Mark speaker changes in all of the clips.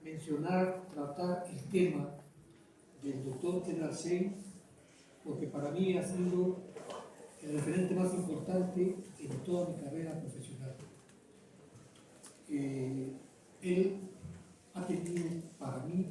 Speaker 1: mencionar, tratar el tema del doctor Edward Schein, porque para mí ha sido el referente más importante en toda mi carrera profesional. Él ha tenido para mí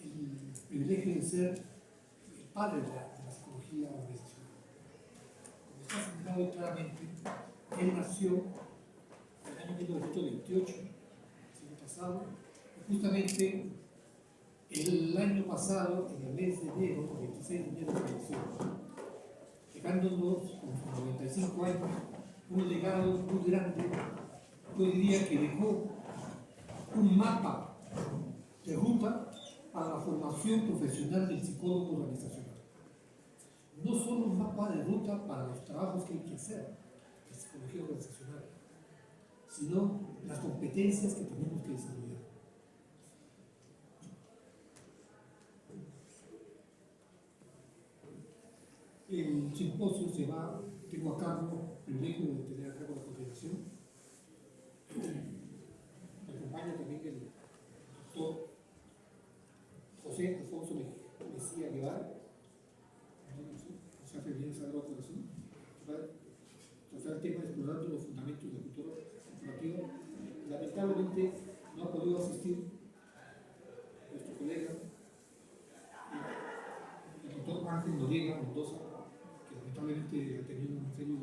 Speaker 1: el privilegio de ser el padre de la psicología organizacional. Como está señalado claramente, él nació en el año 1928, el siglo pasado, y justamente el año pasado, en el mes de enero, el 26 de enero, falleció, dejándonos con 95 años un legado muy grande. Yo diría que dejó un mapa de ruta para la formación profesional del psicólogo organizacional. No solo un mapa de ruta para los trabajos que hay que hacer en psicología organizacional, sino las competencias que tenemos que desarrollar. El simposio tengo a cargo, el privilegio de tener a cargo la coordinación. Me acompaña también el doctor José Alfonso Mejía Guevara, José Fernández Sagrado Corazón, tratar el tema de explorando los fundamentos de la cultura corporativa. Lamentablemente no ha podido asistir nuestro colega, el doctor Ángel Noriega Mendoza, que lamentablemente ha tenido un serio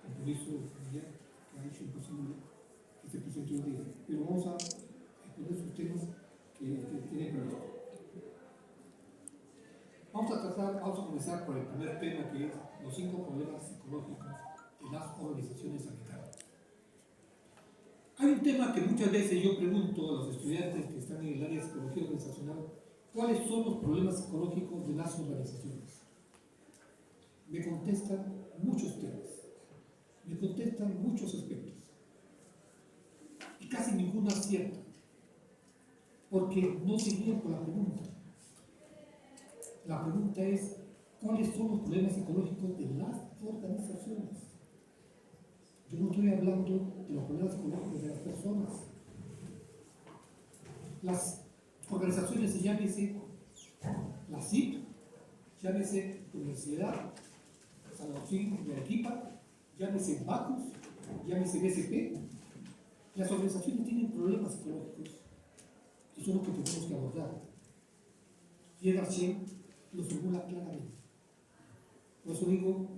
Speaker 1: compromiso familiar que ha hecho imposible que se presente hoy día. Pero vamos a exponer sus temas que tiene previsto. Vamos a comenzar por el primer tema, que es los 5 problemas psicológicos de las organizaciones sanitarias. Hay un tema que muchas veces yo pregunto a los estudiantes que están en el área de psicología organizacional: ¿cuáles son los problemas psicológicos de las organizaciones? Me contestan muchos temas, me contestan muchos aspectos, y casi ninguna acierta, porque no se guían por la pregunta. La pregunta es: ¿cuáles son los problemas psicológicos de las organizaciones? Yo no estoy hablando de los problemas psicológicos de las personas. Las organizaciones, llámese la CIP, llámese Universidad San Agustín de Arequipa, llámese Bacus, llámese BCP, las organizaciones tienen problemas psicológicos y son los que tenemos que abordar. Y Edward Schein lo formula claramente. Por eso digo,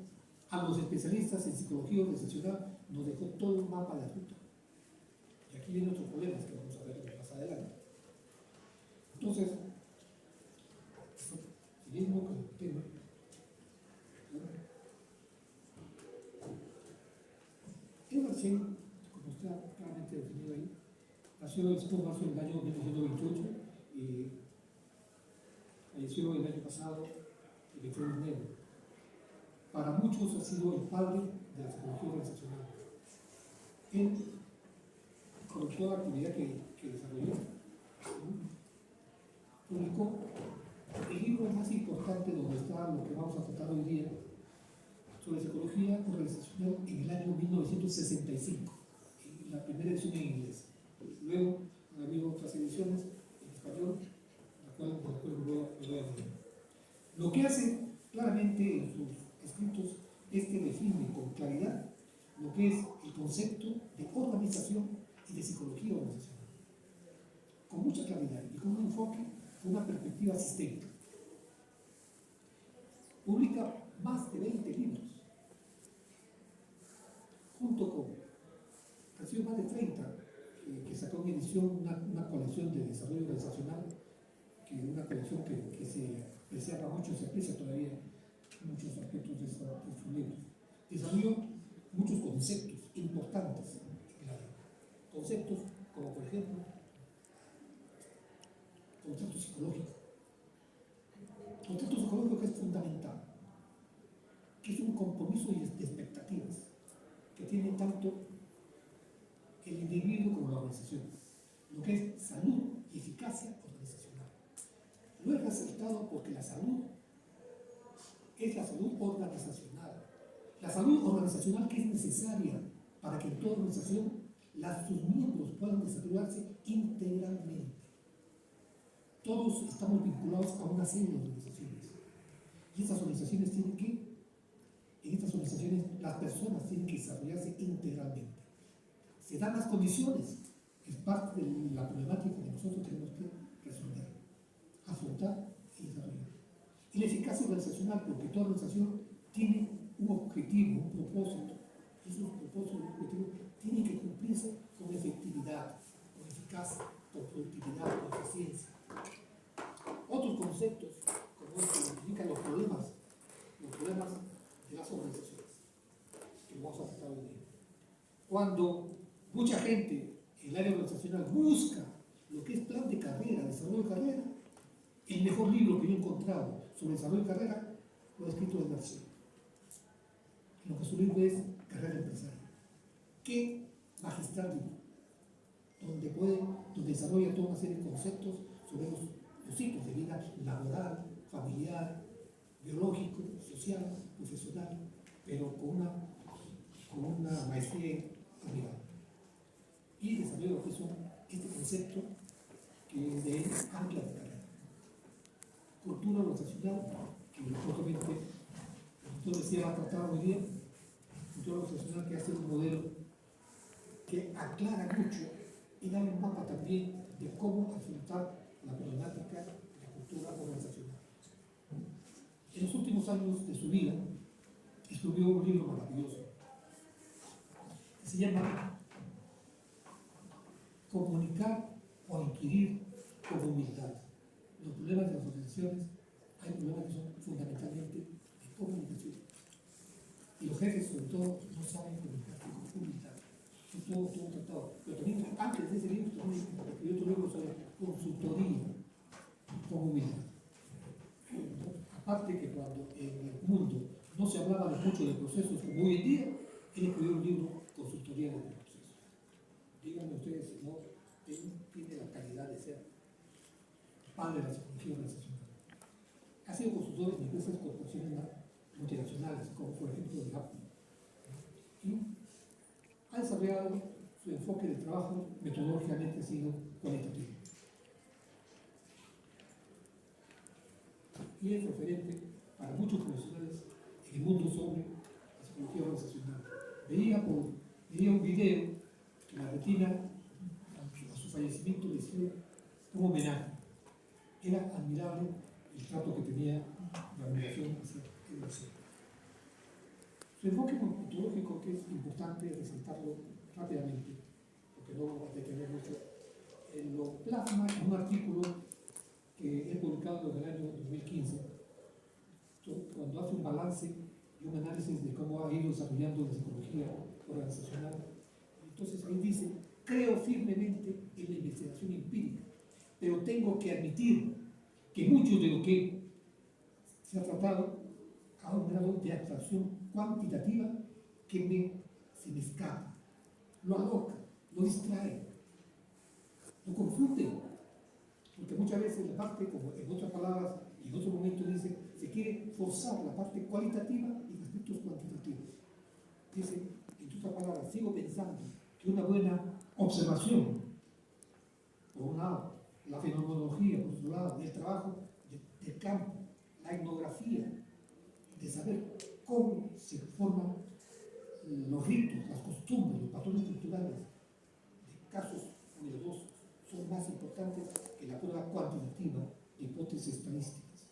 Speaker 1: a los especialistas en psicología organizacional nos dejó todo un mapa de ruta. Y aquí vienen otros problemas que vamos a ver más adelante. Entonces, siguiendo con el tema, Edward Schein, como está claramente definido ahí, nació el 5 de marzo del año 1928 y falleció el año pasado, el 21 de enero. Para muchos ha sido el padre de la psicología organizacional. Él, con toda la actividad que desarrolló, publicó el libro más importante donde está lo que vamos a tratar hoy día sobre psicología organizacional en el año 1965, la primera edición en inglés. Luego han habido otras ediciones en español, la cual voy a leer. Lo que hace claramente en sus escritos es que define con claridad lo que es el concepto de organización y de psicología organizacional, con mucha claridad y con un enfoque, con una perspectiva sistémica. Publica más de 20 libros, junto con, han sido más de 30 que sacó en edición una colección de desarrollo organizacional, una colección que se apreciaba mucho, se aprecia todavía muchos aspectos de sus libros. Desarrolló muchos conceptos importantes en la vida. Conceptos como, por ejemplo, concepto psicológico. Concepto psicológico que es fundamental, que es un compromiso de expectativas que tiene tanto el individuo como la organización, lo que es salud y eficacia organizacional. Lo he resaltado porque la salud es la salud organizacional. La salud organizacional que es necesaria para que en toda organización sus miembros puedan desarrollarse integralmente. Todos estamos vinculados a una serie de organizaciones. Y estas organizaciones en estas organizaciones las personas tienen que desarrollarse integralmente. Se dan las condiciones, es parte de la problemática que nosotros tenemos que resolver, afrontar y desarrollar. Y la eficacia organizacional, porque toda organización tiene un objetivo, un propósito, y esos propósitos y objetivos tienen que cumplirse con efectividad, con eficacia, con productividad, con eficiencia. Otros conceptos, como el que identifican los problemas de las organizaciones, que vamos a tratar hoy día. Cuando mucha gente en el área organizacional busca lo que es plan de carrera, desarrollo de carrera, el mejor libro que yo he encontrado sobre desarrollo de carrera lo ha escrito de García. Lo que su libro es Carrera Empresaria. Qué magistral libro, donde desarrolla toda una serie de conceptos sobre los ciclos de vida laboral, familiar, biológico, social, profesional, pero con una maestría admirable. Y desarrolla lo que son este concepto que es de ancla de carrera. Cultura organizacional, que justamente el doctor decía va a tratar hoy día, cultura organizacional que hace un modelo que aclara mucho y da un mapa también de cómo afrontar la problemática de la cultura organizacional. En los últimos años de su vida, escribió un libro maravilloso que se llama Comunicar o inquirir con humildad. Los problemas de las organizaciones, hay problemas que son fundamentalmente de comunicación. Y los jefes, sobre todo, no saben comunicarse con humildad. Es todo tratado. Pero también, antes de ese libro, también escribió otro libro sobre consultoría con humildad. Aparte que cuando en el mundo no se hablaba mucho de procesos como hoy en día, él escribió un libro, Consultoría de Procesos. Díganme ustedes si no, él tiene la calidad de ser padre de la psicología organizacional. Ha sido consultor en diversas corporaciones multinacionales, como por ejemplo de Apple. Y ha desarrollado su enfoque de trabajo metodológicamente ha sido cualitativo. Y es referente para muchos profesionales en el mundo sobre la psicología organizacional. Veía un video que la Argentina, a su fallecimiento, le hicieron un homenaje. Era admirable el trato que tenía la organización hacia el docente. Su enfoque metodológico, que es importante resaltarlo rápidamente, porque no vamos a detener mucho, lo plasma en un artículo que he publicado en el año 2015, cuando hace un balance y un análisis de cómo ha ido desarrollando la psicología organizacional. Entonces ahí dice, creo firmemente en la investigación empírica, pero tengo que admitir que mucho de lo que se ha tratado a un grado de abstracción cuantitativa que se me escapa, lo aloca, lo distrae, lo confunde, porque muchas veces la parte, como en otras palabras y en otros momentos dice, se quiere forzar la parte cualitativa y aspectos cuantitativos. Dice, en otras palabras, sigo pensando que una buena observación, por un lado, la fenomenología, por otro lado, el trabajo del campo, la etnografía, de saber cómo se forman los ritos, las costumbres, los patrones culturales de casos cuidadosos, son más importantes que la prueba cuantitativa de hipótesis estadísticas.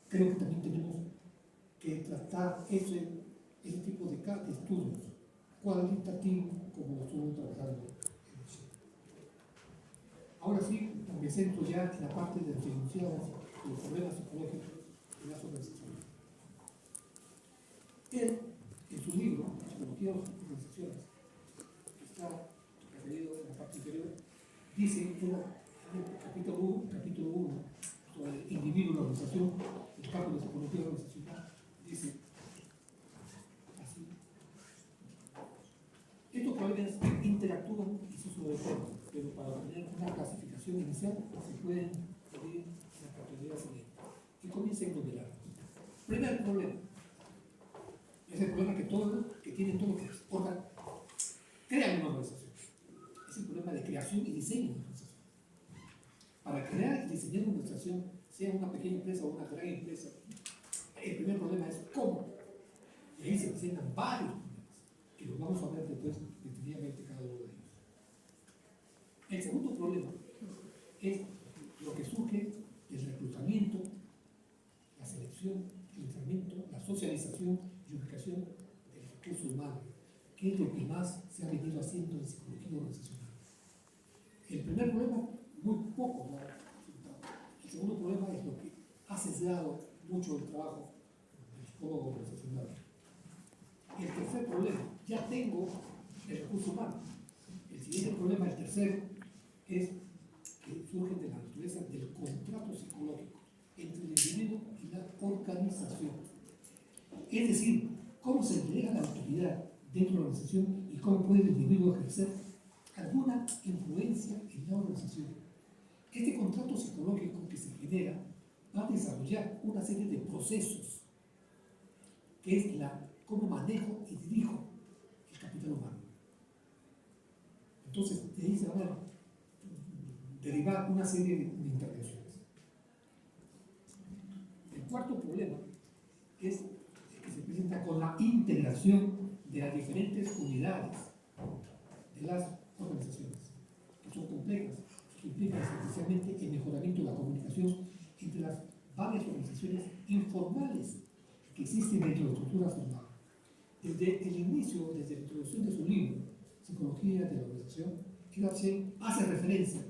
Speaker 1: Creo que también tenemos que tratar ese tipo de estudios cualitativos como lo estuvo trabajando en el Chile. Ahora sí, me centro ya en la parte de las enunciadas de los problemas psicológicos de las organizaciones. Él, en su libro, Psicología de las Organizaciones, que está referido en la parte inferior, dice en el capítulo 1, sobre el individuo y la organización, el campo de psicología organizacional, dice así: estos problemas interactúan y se sobreponen, pero para obtener una clasificación inicial se pueden dividir en la categoría siguiente. Y comienza a enumerar. Primer problema. Es el problema que tienen todos los que crean una organización. Es el problema de crear creación y diseño de organización. Para crear y diseñar una organización, sea una pequeña empresa o una gran empresa, el primer problema es cómo. Y ahí se presentan varios problemas, que los vamos a ver después detenidamente cada uno de ellos. El segundo problema es lo que surge del reclutamiento, la selección, el entrenamiento, la socialización y ubicación del recurso humano, que es lo que más se ha venido haciendo en psicología organizacional. El primer problema, muy poco da resultado. El segundo problema es lo que ha sesgado mucho el trabajo del psicólogo organizacional. El tercer problema, ya tengo el recurso humano. El siguiente problema, el tercero, es que surge de la naturaleza del contrato psicológico entre el individuo y la organización. Es decir, cómo se entrega la autoridad dentro de la organización y cómo puede el individuo ejercer alguna influencia en la organización. Este contrato psicológico que se genera va a desarrollar una serie de procesos, que es cómo manejo y dirijo el capital humano. Entonces, de ahí se van a derivar una serie de intervenciones. El cuarto problema es que se presenta con la integración de las diferentes unidades de las organizaciones, que son complejas, que implican especialmente el mejoramiento de la comunicación entre las varias organizaciones informales que existen dentro de la estructura formal. Desde el inicio, desde la introducción de su libro, Psicología de la Organización, Eva hace referencia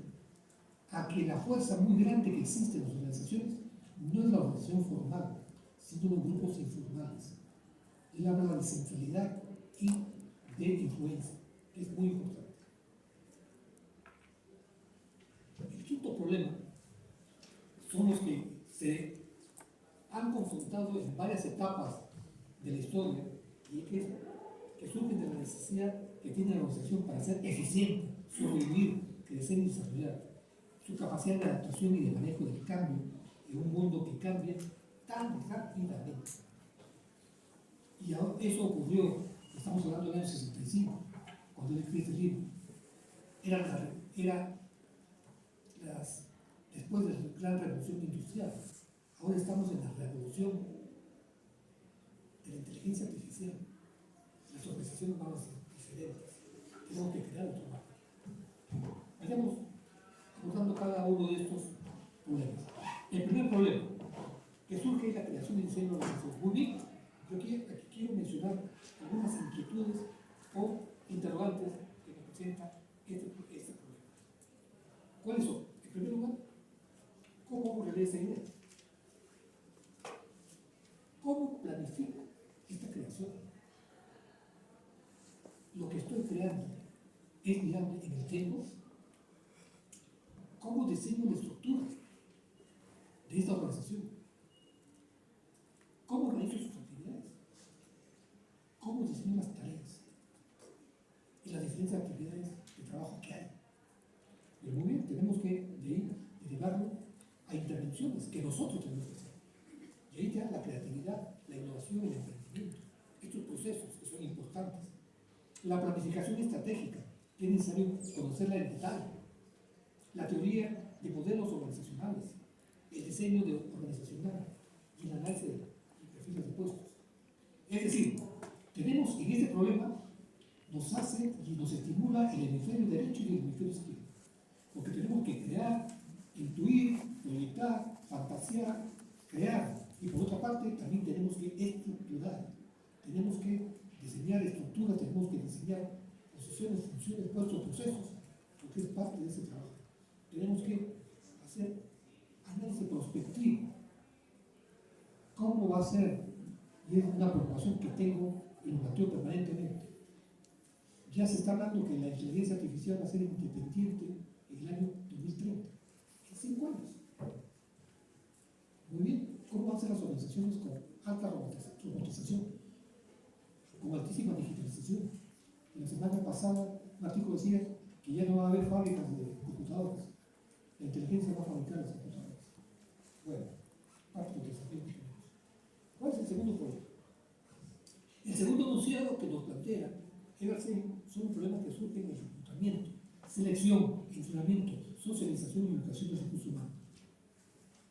Speaker 1: a que la fuerza muy grande que existe en las organizaciones no es la organización formal, sino los grupos informales. Él habla de centralidad y de influencia, que es muy importante. El quinto problema son los que se han confrontado en varias etapas de la historia y que surgen de la necesidad que tiene la organización para ser eficiente, sobrevivir, crecer y desarrollar, su capacidad de adaptación y de manejo del cambio en un mundo que cambia tan rápidamente. Y ahora eso ocurrió, estamos hablando del año 65, cuando él escribe este libro. Después de la gran revolución industrial. Ahora estamos en la revolución de la inteligencia artificial. Las organizaciones van a ser diferentes. Tenemos que crear otro marco. Vayamos abordando cada uno de estos problemas. El primer problema que surge es la creación y diseño de organizaciones. Muy bien, yo aquí quiero mencionar algunas inquietudes o interrogantes que nos presenta este problema. ¿Cuáles son? En primer lugar, ¿cómo ocurre esa idea? ¿Cómo planifico esta creación? Lo que estoy creando es viable en el tiempo. ¿Cómo diseño la estructura de esta organización? ¿Cómo organizo sus actividades? ¿Cómo diseño las tareas y las diferentes actividades de trabajo que hay? Pero muy bien, tenemos que derivarlo a intervenciones que nosotros tenemos que hacer. Y ahí está la creatividad, la innovación y el emprendimiento. Estos procesos que son importantes. La planificación estratégica, que es necesario conocerla en detalle. La teoría de modelos organizacionales, el diseño organizacional y el análisis de perfiles de puestos. Es decir, tenemos en este problema, nos hace y nos estimula el hemisferio derecho y el hemisferio izquierdo. Porque tenemos que crear, intuir, proyectar, fantasear, crear. Y por otra parte, también tenemos que estructurar. Tenemos que diseñar estructuras, tenemos que diseñar posiciones, funciones, puestos, procesos, porque es parte de ese trabajo. Tenemos que hacer análisis prospectivo. ¿Cómo va a ser? Y es una preocupación que tengo y lo planteo permanentemente. Ya se está hablando que la inteligencia artificial va a ser independiente en el año 2030, en 5 años. Muy bien, ¿cómo van a ser las organizaciones con alta robotización, con altísima digitalización? La semana pasada un artículo decía que ya no va a haber fábricas de computadores, la inteligencia va a fabricar los computadores. Bueno, parte de los desafíos que tenemos. ¿Cuál es el segundo problema? El segundo enunciado que nos plantea Eversen son problemas que surgen en el reclutamiento, selección, entrenamiento, socialización y educación del recurso humano.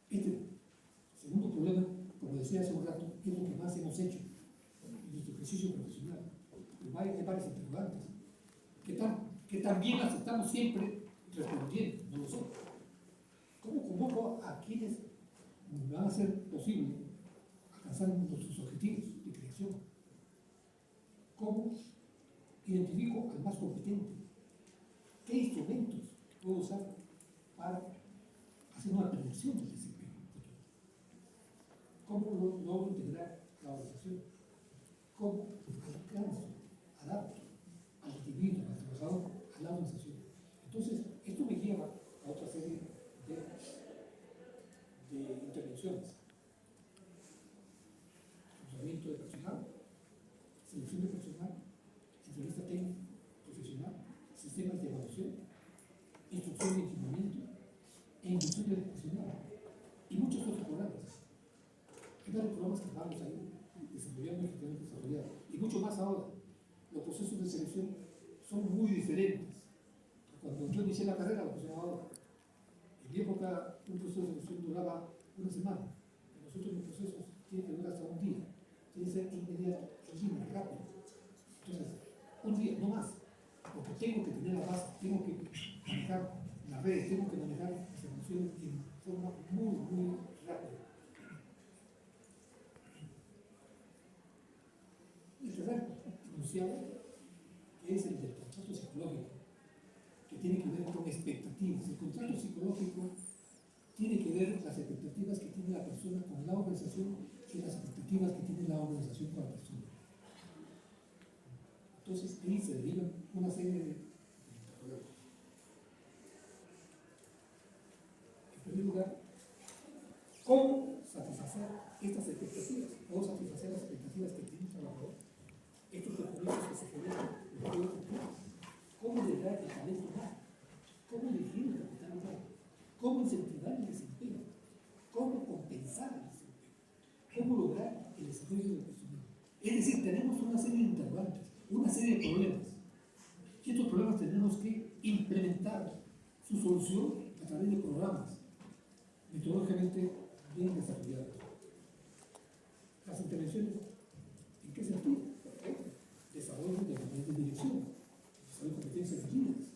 Speaker 1: Este segundo problema, como decía hace un rato, es lo que más hemos hecho en nuestro ejercicio profesional. Hay varios interrogantes que también las estamos siempre respondiendo, no lo sé. ¿Cómo convoco a quienes van a hacer posible alcanzar nuestros objetivos de creación? ¿Cómo identifico al más competente? ¿Qué instrumentos puedo usar para hacer una predicción del desempeño futuro? ¿Cómo logro integrar la organización? ¿Cómo alcanzo, adapto al individuo, al trabajador, a la organización? Entonces, esto me lleva a otra serie de intervenciones. Entrenamiento de personal, selección de personal, entrevista técnica, profesional, sistemas de evaluación, instrucción y entrenamiento, e inducción del profesional, y muchos otros programas. Hay varios programas que vamos a ir desarrollando y que tenemos que desarrollar, y mucho más ahora. Los procesos de selección son muy diferentes. Cuando yo inicié la carrera, lo que se llama ahora, en mi época un proceso de selección duraba una semana. Nosotros los procesos tienen que durar hasta un día. Tiene que ser inmediato, en línea, rápido. Entonces, un día, no más. Porque tengo que tener la base, tengo que manejar las redes, tengo que manejar las emociones en forma muy, muy rápida. El tercer enunciado, que es el del contrato psicológico, que tiene que ver con expectativas. El contrato psicológico tiene que ver las expectativas que tiene la persona con la organización y las expectativas que tiene la organización con la persona. Entonces, ahí se derivan una serie de problemas. En primer lugar, ¿cómo satisfacer estas expectativas? ¿Cómo satisfacer las expectativas que tiene el trabajador? Estos compromisos que se generan, los puedo cumplir. ¿Cómo lograr el talento humano? ¿Cómo elegir el capital humano? ¿Cómo incentivar el desempeño? ¿Cómo compensar el desempeño? ¿Cómo lograr el desarrollo del personal? Es decir, tenemos una serie de interrogantes, una serie de problemas. Y estos problemas tenemos que implementar su solución a través de programas metodológicamente bien desarrollados. Las intervenciones